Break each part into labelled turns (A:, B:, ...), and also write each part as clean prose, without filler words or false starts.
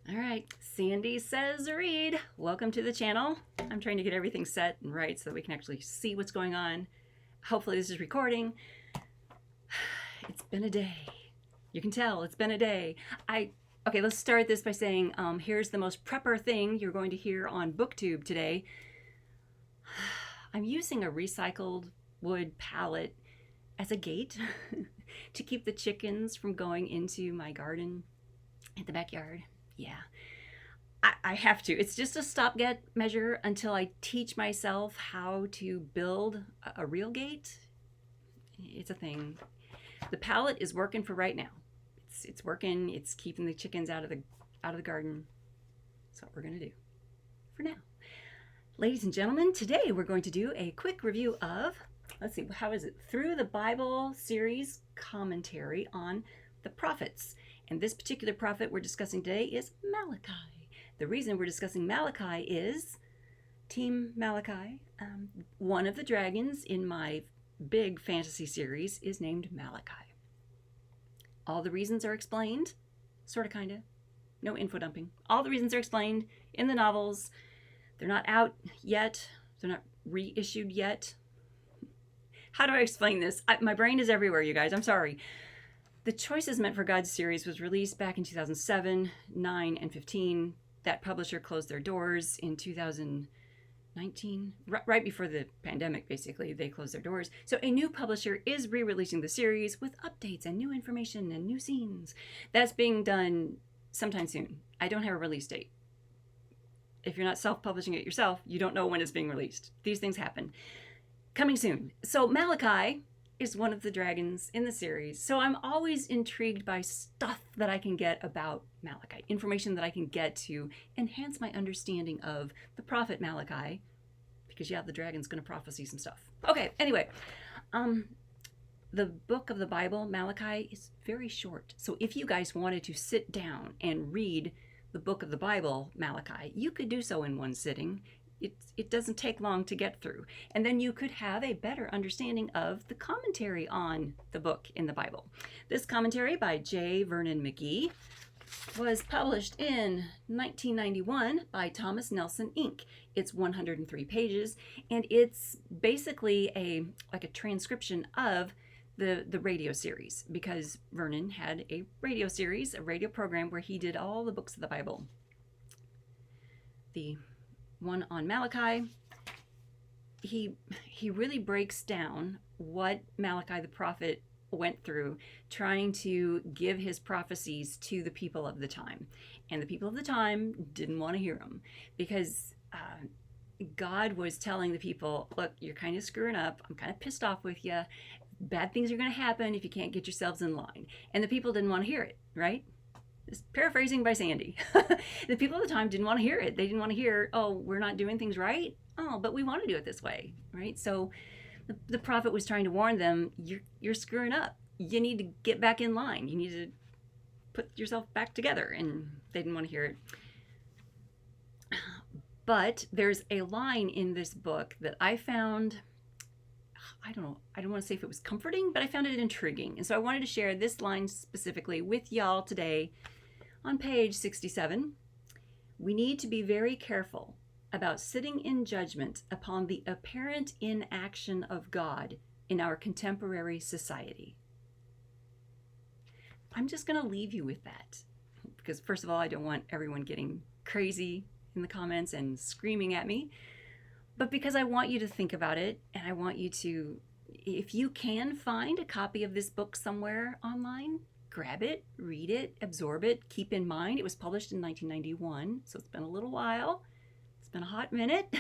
A: All right, Sandy says read. Welcome to the channel. I'm trying to get everything set and right so that we can actually see what's going on. Hopefully this is recording. It's been a day. You can tell it's been a day. Okay, let's start this by saying here's the most prepper thing you're going to hear on BookTube today. I'm using a recycled wood pallet as a gate to keep the chickens from going into my garden in the backyard. Yeah, I have to. It's just a stopgap measure until I teach myself how to build a real gate. It's a thing. The pallet is working for right now. It's working. It's keeping the chickens out of the garden. That's what we're gonna do for now. Ladies and gentlemen, today we're going to do a quick review of, let's see, how is it? Thru the Bible series commentary on the prophets. And this particular prophet we're discussing today is Malachi. The reason we're discussing Malachi is Team Malachi. One of the dragons in my big fantasy series is named Malachi. All the reasons are explained, sort of, kind of. No info dumping. All the reasons are explained in the novels. They're not out yet. They're not reissued yet. How do I explain this? My brain is everywhere, you guys. I'm sorry. The Choices Meant for God series was released back in 2007, 9, and 15. That publisher closed their doors in 2019, right before the pandemic, basically. They closed their doors. So a new publisher is re-releasing the series with updates and new information and new scenes. That's being done sometime soon. I don't have a release date. If you're not self-publishing it yourself, you don't know when it's being released. These things happen. Coming soon. So Malachi is one of the dragons in the series. So I'm always intrigued by stuff that I can get about Malachi, information that I can get to enhance my understanding of the prophet Malachi, because yeah, the dragon's going to prophesy some stuff. Okay, anyway, the book of the Bible, Malachi, is very short. So if you guys wanted to sit down and read the book of the Bible, Malachi, you could do so in one sitting. It doesn't take long to get through. And then you could have a better understanding of the commentary on the book in the Bible. This commentary by J. Vernon McGee was published in 1991 by Thomas Nelson Inc. It's 103 pages, and it's basically a transcription of the radio series, because Vernon had a radio series, a radio program where he did all the books of the Bible. The one on Malachi, he really breaks down what Malachi the prophet went through trying to give his prophecies to the people of the time. And the people of the time didn't want to hear him, because God was telling the people, look, you're kind of screwing up. I'm kind of pissed off with you. Bad things are going to happen if you can't get yourselves in line. And the people didn't want to hear it, right? Just paraphrasing by Sandy. The people at the time didn't want to hear it. They didn't want to hear, oh, we're not doing things right. Oh, but we want to do it this way, right? So the prophet was trying to warn them, you're screwing up. You need to get back in line. You need to put yourself back together. And they didn't want to hear it. But there's a line in this book that I found, I don't want to say if it was comforting, but I found it intriguing. And so I wanted to share this line specifically with y'all today. On page 67, we need to be very careful about sitting in judgment upon the apparent inaction of God in our contemporary society. I'm just going to leave you with that, because first of all, I don't want everyone getting crazy in the comments and screaming at me, but because I want you to think about it, and I want you to, if you can find a copy of this book somewhere online, grab it, read it, absorb it. Keep in mind, it was published in 1991, so it's been a little while. It's been a hot minute.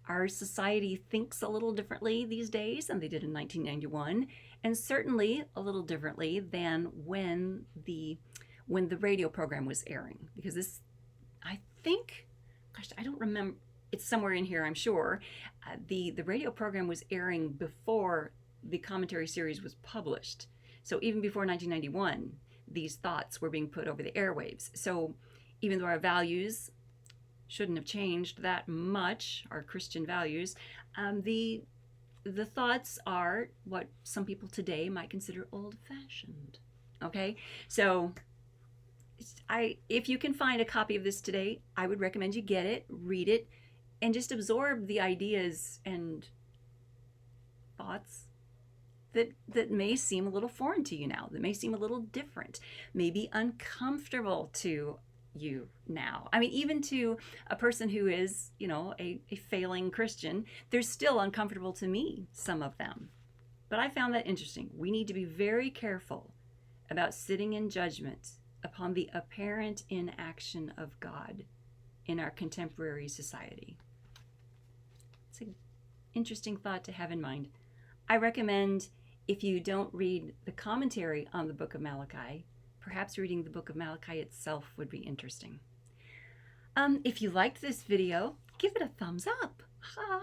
A: Our society thinks a little differently these days than they did in 1991, and certainly a little differently than when the radio program was airing. Because this, I think, gosh, I don't remember. It's somewhere in here, I'm sure. The radio program was airing before the commentary series was published. So even before 1991, these thoughts were being put over the airwaves. So even though our values shouldn't have changed that much, our Christian values, the thoughts are what some people today might consider old-fashioned. Okay? So if you can find a copy of this today, I would recommend you get it, read it, and just absorb the ideas and thoughts that may seem a little foreign to you now, that may seem a little different, maybe uncomfortable to you now. I mean, even to a person who is, a failing Christian, they're still uncomfortable to me, some of them. But I found that interesting. We need to be very careful about sitting in judgment upon the apparent inaction of God in our contemporary society. It's an interesting thought to have in mind. I recommend, if you don't read the commentary on the book of Malachi, perhaps reading the book of Malachi itself would be interesting. If you liked this video, give it a thumbs up.